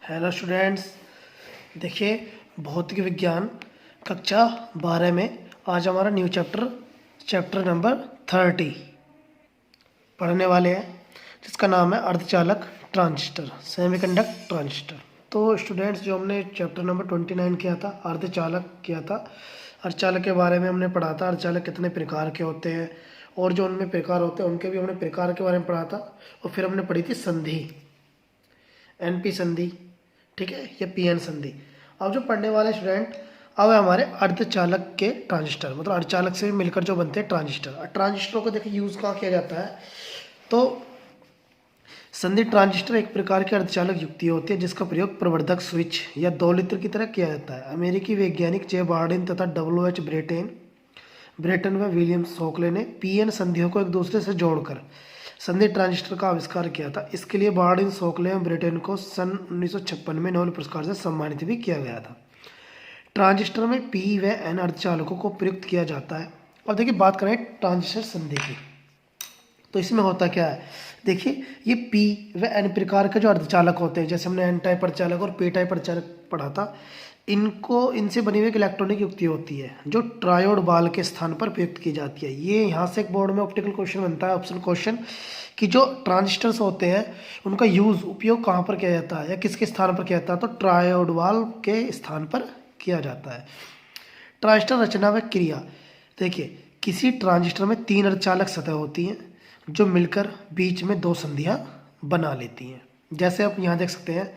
Hello students, देखिए भौतिक विज्ञान कक्षा 12 में आज हमारा न्यू चैप्टर नंबर 30 पढ़ने वाले हैं, जिसका नाम है अर्धचालक ट्रांजिस्टर, सेमीकंडक्टर ट्रांजिस्टर। तो स्टूडेंट्स, जो हमने चैप्टर नंबर 29 किया था, अर्धचालक किया था, अर्धचालक के बारे में हमने पढ़ा था। अर्धचालक कितने प्रकार के होते हैं और जो उनमें प्रकार होते हैं उनके भी हमने प्रकार के बारे में पढ़ा था। और फिर हमने पढ़ी थी संधि, एनपी संधि, ठीक है, या पीएन संधि। अब जो पढ़ने वाले स्टूडेंट, अब है हमारे अर्धचालक के ट्रांजिस्टर, मतलब अर्धचालक से मिलकर जो बनते हैं ट्रांजिस्टर। ट्रांजिस्टरों को देखिए यूज़ कहाँ किया जाता है, तो संधि ट्रांजिस्टर एक प्रकार की अर्धचालक युक्ति होती है जिसका प्रयोग प्रवर्धक स्विच या दोलित्र की तरह किया जाता है। अमेरिकी वैज्ञानिक जे बार्डिन तथा डब्ल्यू एच ब्रेटन व विलियम शोकले ने पीएन संधियों को एक दूसरे से जोड़कर संधि ट्रांजिस्टर का आविष्कार किया था। इसके लिए बार्डिन, शोकले एवं ब्रेटन को सन 1956 में नोबेल पुरस्कार से सम्मानित भी किया गया था। ट्रांजिस्टर में पी व एन अर्धचालकों को प्रयुक्त किया जाता है। अब देखिए बात करें ट्रांजिस्टर संधि की, तो इसमें होता क्या है, देखिए ये पी व एन प्रकार के जो अर्धचालक होते हैं, जैसे हमने एन टाइप अर्धचालक और पी टाइप अर्धचालक पढ़ा था, इनसे बनी हुई एक इलेक्ट्रॉनिक युक्ति होती है जो ट्रायोड बाल के स्थान पर प्रयुक्त की जाती है। ये यहाँ से एक बोर्ड में ऑप्टिकल क्वेश्चन बनता है, ऑप्शन क्वेश्चन, कि जो ट्रांजिस्टर्स होते हैं उनका उपयोग कहाँ पर किया जाता है या किसके स्थान पर किया जाता है, तो ट्रायोड बाल के स्थान पर किया जाता है। ट्रांजिस्टर रचना व क्रिया, देखिए किसी ट्रांजिस्टर में 3 अर्धचालक सतह होती हैं जो मिलकर बीच में 2 संधियाँ बना लेती हैं। जैसे आप यहाँ देख सकते हैं,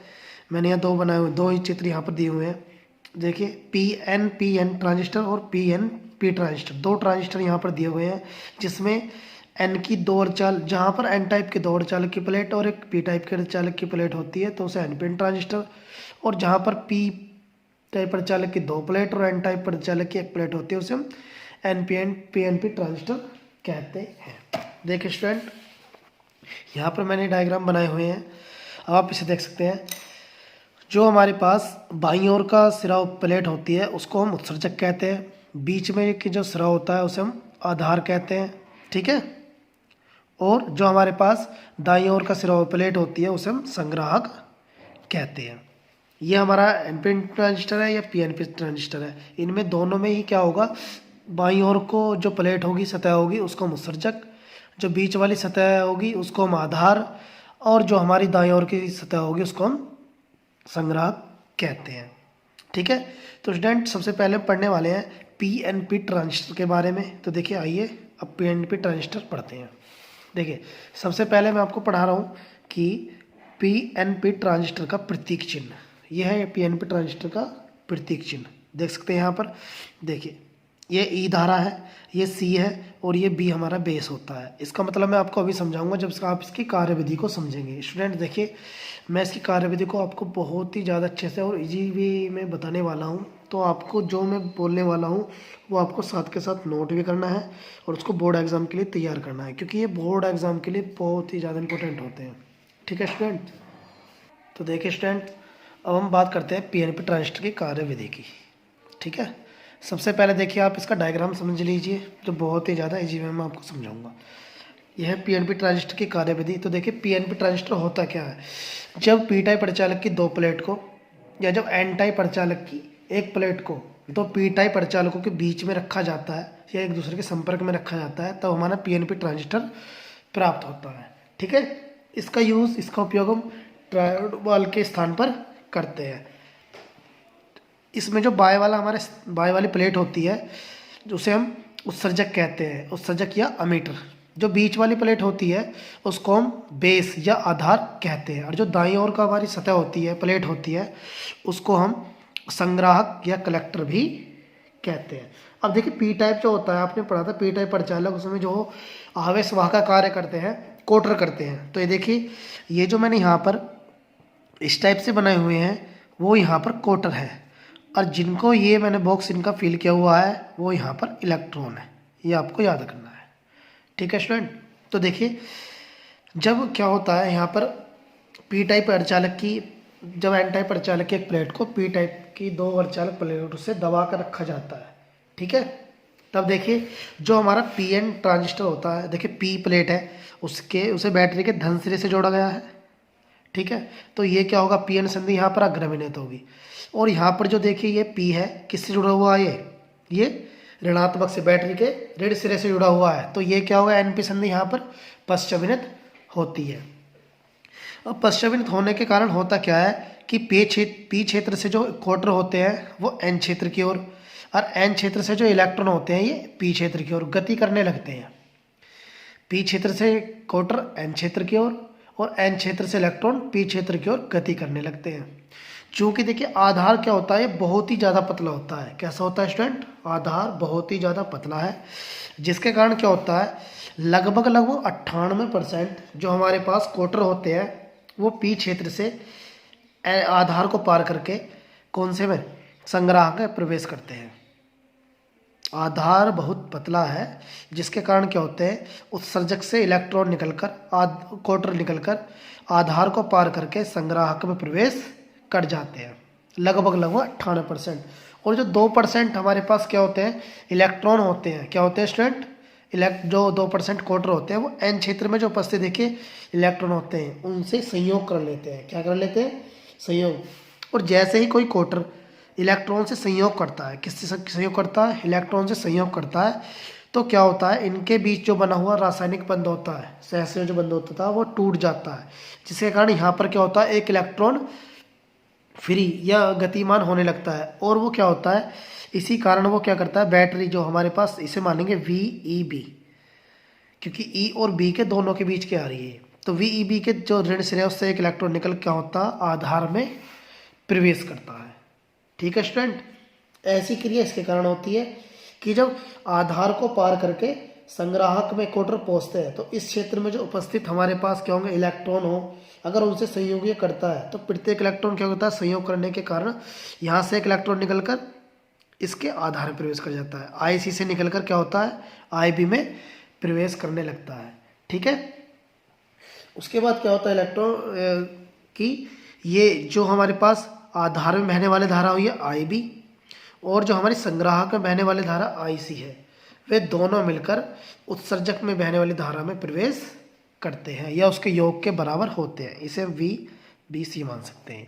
मैंने यहाँ 2 बनाए हुए, 2 ही चित्र यहाँ पर दिए हुए हैं। देखिए पी एन ट्रांजिस्टर और पी ट्रांजिस्टर, 2 ट्रांजिस्टर यहाँ पर दिए हुए हैं, जिसमें एन की 2 अर्धचालक, जहाँ पर एन टाइप के 2 अर्धचालक की प्लेट और एक पी टाइप के अर्धचालक की प्लेट होती है तो उसे एन पी एन ट्रांजिस्टर, और जहाँ पर पी टाइप अर्धचालक की 2 प्लेट और एन टाइप अर्धचालक की 1 प्लेट होती है उसे हम पी एन पी ट्रांजिस्टर कहते हैं। देखिए स्टूडेंट, यहाँ पर मैंने डायग्राम बनाए हुए हैं, अब आप इसे देख सकते हैं। जो हमारे पास बाईं ओर का सिरा प्लेट होती है उसको हम उत्सर्जक कहते हैं, बीच में की जो सिरा होता है उसे हम आधार कहते हैं, ठीक है, और जो हमारे पास दाईं ओर का सिरा प्लेट होती है उसे हम संग्राहक कहते हैं। ये हमारा एनपीएन ट्रांजिस्टर है या पीएनपी ट्रांजिस्टर है। इनमें दोनों में ही क्या होगा, बाईं ओर को जो प्लेट होगी, सतह होगी, उसको हम उत्सर्जक, जो बीच वाली सतह होगी उसको हम आधार, और जो हमारी दाईं ओर की सतह होगी उसको हम संग्राहक कहते हैं, ठीक है। तो स्टूडेंट, सबसे पहले पढ़ने वाले हैं पीएनपी ट्रांजिस्टर के बारे में। तो देखिए आइए अब पीएनपी ट्रांजिस्टर पढ़ते हैं। देखिए सबसे पहले मैं आपको पढ़ा रहा हूँ कि पीएनपी ट्रांजिस्टर का प्रतीक चिन्ह, यह है पीएनपी ट्रांजिस्टर का प्रतीक चिन्ह, देख सकते हैं यहाँ पर। देखिए ये ई धारा है, ये सी है और ये बी हमारा बेस होता है। इसका मतलब मैं आपको अभी समझाऊंगा जब आप इसकी कार्यविधि को समझेंगे। स्टूडेंट देखिए, मैं इसकी कार्यविधि को आपको बहुत ही ज़्यादा अच्छे से और इजी वे में बताने वाला हूँ, तो आपको जो मैं बोलने वाला हूँ वो आपको साथ के साथ नोट भी करना है और उसको बोर्ड एग्ज़ाम के लिए तैयार करना है, क्योंकि ये बोर्ड एग्ज़ाम के लिए बहुत ही ज़्यादा इंपॉर्टेंट होते हैं, ठीक है स्टूडेंट। तो देखिए स्टूडेंट, अब हम बात करते हैं पीएनपी ट्रांजिस्टर की कार्यविधि की, ठीक है। सबसे पहले देखिए आप इसका डायग्राम समझ लीजिए, जो बहुत ही ज़्यादा इजी वे में आपको समझाऊंगा। यह है पीएनपी ट्रांजिस्टर की कार्यविधि। तो देखिए पीएनपी ट्रांजिस्टर होता क्या है, जब पी टाइप अर्धचालक की 2 प्लेट को, या जब एन टाइप अर्धचालक की 1 प्लेट को तो पी टाइप अर्धचालकों के बीच में रखा जाता है या एक दूसरे के संपर्क में रखा जाता है, तब हमारा पीएनपी ट्रांजिस्टर प्राप्त होता है, ठीक है। इसका उपयोग हम ट्रायोड बाल के स्थान पर करते हैं। इसमें जो बाएं वाली प्लेट होती है उसे हम उत्सर्जक कहते हैं, उत्सर्जक या अमीटर। जो बीच वाली प्लेट होती है उसको हम बेस या आधार कहते हैं, और जो दाईं ओर का हमारी सतह होती है, प्लेट होती है, उसको हम संग्राहक या कलेक्टर भी कहते हैं। अब देखिए पी टाइप जो होता है, आपने पढ़ा था पी टाइप अर्धचालक, उसमें जो आवेश वाहक का कार्य करते हैं, कोटर करते हैं। तो ये देखिए, ये जो मैंने यहाँ पर इस टाइप से बनाए हुए हैं वो यहाँ पर कोटर है, और जिनको ये मैंने बॉक्स इनका फिल किया हुआ है वो यहाँ पर इलेक्ट्रॉन है। ये आपको याद करना है, ठीक है स्टूडेंट। तो देखिए जब क्या होता है, यहाँ पर पी टाइप अर्धचालक की, जब एन टाइप अर्धचालक की एक प्लेट को पी टाइप की 2 अर्धचालक प्लेटों से दबा कर रखा जाता है, ठीक है। तब देखिए जो हमारा पी एन ट्रांजिस्टर होता है, देखिए पी प्लेट है, उसे बैटरी के धन सिरे से जोड़ा गया है, ठीक है, तो ये क्या होगा, पी एन संधि यहाँ पर अग्रभिनेत होगी। और यहाँ पर जो देखिए ये पी है, किससे जुड़ा हुआ है, ये ऋणात्मक से, बैटरी के ऋण सिरे से जुड़ा हुआ है, तो ये क्या होगा, एन पी संधि यहाँ पर पश्चविनित होती है। अब पश्चविनित होने के कारण होता क्या है कि पी क्षेत्र से जो क्वार्टर होते हैं वो एन क्षेत्र की ओर, और एन क्षेत्र से जो इलेक्ट्रॉन होते हैं ये पी क्षेत्र की ओर गति करने लगते हैं। पी क्षेत्र से क्वार्टर एन क्षेत्र की ओर और एन क्षेत्र से इलेक्ट्रॉन पी क्षेत्र की ओर गति करने लगते हैं। चूँकि देखिए आधार क्या होता है, बहुत ही ज़्यादा पतला होता है। कैसा होता है स्टूडेंट, आधार बहुत ही ज़्यादा पतला है, जिसके कारण क्या होता है, लगभग 98% जो हमारे पास क्वार्टर होते हैं वो पी क्षेत्र से आधार को पार करके कौन से में, संग्राहक में प्रवेश करते हैं। आधार बहुत पतला है, जिसके कारण क्या होते हैं, उत्सर्जक से इलेक्ट्रॉन निकलकर क्वार्टर निकलकर आधार को पार करके संग्राहक में प्रवेश कर जाते हैं, लगभग 98%। और जो 2% हमारे पास क्या होते हैं, इलेक्ट्रॉन होते हैं। क्या होते हैं स्टूडेंट, जो 2% क्वार्टर होते हैं वो एन क्षेत्र में जो उपस्थित देखिए इलेक्ट्रॉन होते हैं उनसे संयोग कर लेते हैं। क्या कर लेते हैं, संयोग। और जैसे ही कोई क्वार्टर इलेक्ट्रॉन से संयोग करता है, किससे संयोग करता है, इलेक्ट्रॉन से संयोग करता है, तो क्या होता है, इनके बीच जो बना हुआ रासायनिक बंध होता है, सहसंयोजक जो बंध होता था वो टूट जाता है, जिसके कारण यहाँ पर क्या होता है, एक इलेक्ट्रॉन फ्री या गतिमान होने लगता है। और वो क्या होता है, इसी कारण वो क्या करता है, बैटरी जो हमारे पास, इसे मानेंगे वी ई बी, क्योंकि ई और बी के दोनों के बीच क्या आ रही है, तो वी ई बी के जो ऋण सिरे है उससे एक इलेक्ट्रॉन निकल क्या होता है, आधार में प्रवेश करता है। ठीक है स्टूडेंट, ऐसी क्रिया इसके कारण होती है कि जब आधार को पार करके संग्राहक में क्वार्टर पहुंचते हैं तो इस क्षेत्र में जो उपस्थित हमारे पास क्या होंगे, इलेक्ट्रॉन हो, अगर उनसे संयोग ये करता है तो प्रत्येक इलेक्ट्रॉन क्या होता है, संयोग करने के कारण यहाँ से एक इलेक्ट्रॉन निकलकर इसके आधार में प्रवेश कर जाता है, आई सी से निकलकर क्या होता है, आई बी में प्रवेश करने लगता है। ठीक है, उसके बाद क्या होता है, इलेक्ट्रॉन की ये जो हमारे पास आधार में बहने वाली धारा हुई है आई बी, और जो हमारी संग्राहक में बहने वाली धारा आई सी है, वे दोनों मिलकर उत्सर्जक में बहने वाली धारा में प्रवेश करते हैं या उसके योग के बराबर होते हैं। इसे वी बी सी मान सकते हैं।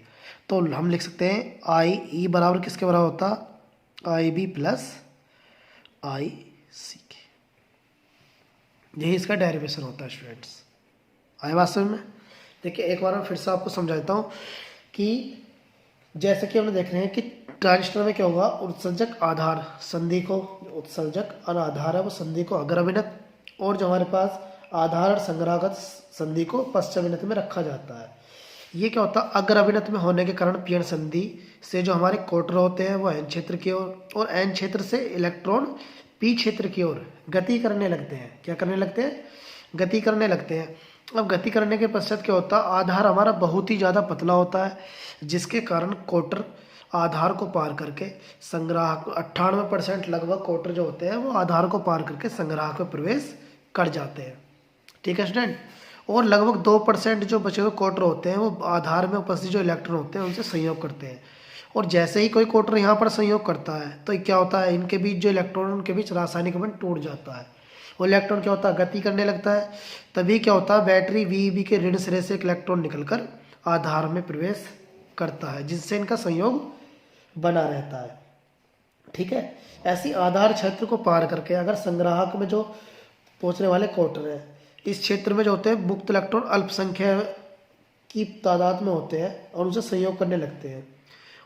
तो हम लिख सकते हैं आई ई बराबर किसके बराबर होता, आई बी प्लस आई सी के। यही इसका डेरिवेशन होता है स्टूडेंट्स। आए बात समझ में। देखिए एक बार मैं फिर से आपको समझाता हूँ कि जैसे कि हमने देख रहे हैं कि ट्रांजिस्टर में क्या होगा, उत्सर्जक आधार संधि को, उत्सर्जक और आधार है वो संधि को अग्रभिनत, और जो हमारे पास आधार और संग्राहक संधि को पश्चभिनत में रखा जाता है। ये क्या होता है, अग्रभिनत में होने के कारण पीएन संधि से जो हमारे क्वार्टर होते हैं वो एन क्षेत्र की ओर, और एन क्षेत्र से इलेक्ट्रॉन पी क्षेत्र की ओर गति करने लगते हैं। क्या करने लगते हैं, गति करने लगते हैं। अब गति करने के पश्चात क्या होता है, आधार हमारा बहुत ही ज़्यादा पतला होता है, जिसके कारण क्वार्टर आधार को पार करके संग्राहक 98% लगभग क्वार्टर जो होते हैं वो आधार को पार करके संग्राहक में प्रवेश कर जाते हैं। ठीक है स्टूडेंट, और लगभग 2% जो बचे हुए क्वार्टर होते हैं वो आधार में उपस्थित जो इलेक्ट्रॉन होते हैं उनसे संयोग करते हैं। और जैसे ही कोई क्वार्टर यहाँ पर संयोग करता है तो क्या होता है, इनके बीच जो इलेक्ट्रॉन उनके बीच रासायनिक बंध टूट जाता है। वो इलेक्ट्रॉन क्या होता है, गति करने लगता है। तभी क्या होता है, बैटरी वी बी के ऋण सिरे से एक इलेक्ट्रॉन निकलकर आधार में प्रवेश करता है, जिससे इनका संयोग बना रहता है। ठीक है, ऐसी आधार क्षेत्र को पार करके अगर संग्राहक में जो पहुंचने वाले क्वार्टर है, इस क्षेत्र में जो होते हैं मुक्त इलेक्ट्रॉन अल्पसंख्या की तादाद में होते हैं और उनसे संयोग करने लगते हैं।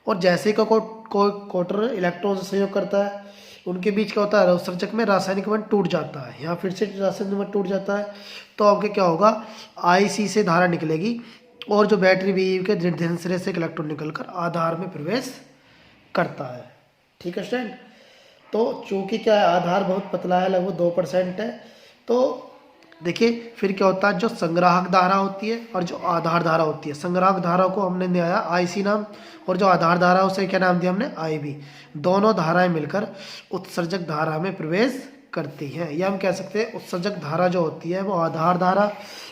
और जैसे ही कोई क्वार्टर इलेक्ट्रॉन से संयोग करता है उनके बीच क्या होता है, उत्सर्जक में रासायनिक बंध टूट जाता है, यहाँ फिर से रासायनिक बंध टूट जाता है। तो आपके क्या होगा, आई सी से धारा निकलेगी और जो बैटरी वी के ऋण सिरे से एक इलेक्ट्रॉन निकलकर आधार में प्रवेश करता है। ठीक है स्टूडेंट, तो चूंकि क्या है, आधार बहुत पतला है, लगभग 2% है। तो देखिए फिर क्या होता है, जो संग्राहक धारा होती है और जो आधार धारा होती है, संग्राहक धारा को हमने दिया आई सी नाम, और जो आधार धारा है उसे क्या नाम दिया हमने, आई बी। दोनों धाराएं मिलकर उत्सर्जक धारा में प्रवेश करती हैं, या हम कह सकते हैं उत्सर्जक धारा जो होती है वो आधार धारा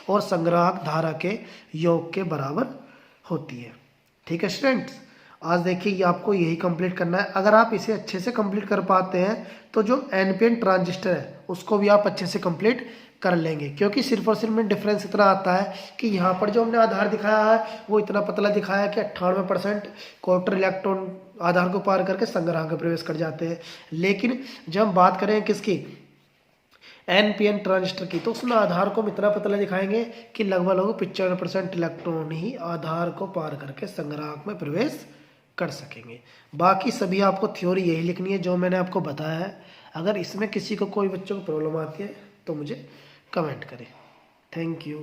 और संग्राहक धारा के योग के बराबर होती है। ठीक है स्टूडेंट्स, आज देखिए ये आपको यही कंप्लीट करना है। अगर आप इसे अच्छे से कंप्लीट कर पाते हैं तो जो एनपीएन ट्रांजिस्टर है उसको भी आप अच्छे से कंप्लीट कर लेंगे, क्योंकि सिर्फ और सिर्फ में डिफरेंस इतना आता है कि यहाँ पर जो हमने आधार दिखाया है वो इतना पतला दिखाया है कि 98% क्वार्टर इलेक्ट्रॉन आधार को पार करके संग्राहक में प्रवेश कर जाते हैं। लेकिन जब हम बात करें किसकी, एनपीएन ट्रांजिस्टर की, तो उसमें आधार को हम इतना पतला दिखाएंगे कि लगभग 95% इलेक्ट्रॉन ही आधार को पार करके संग्राहक में प्रवेश कर सकेंगे। बाकी सभी आपको थ्योरी यही लिखनी है जो मैंने आपको बताया है। अगर इसमें किसी को कोई बच्चों को प्रॉब्लम आती है तो मुझे कमेंट करें। Thank you.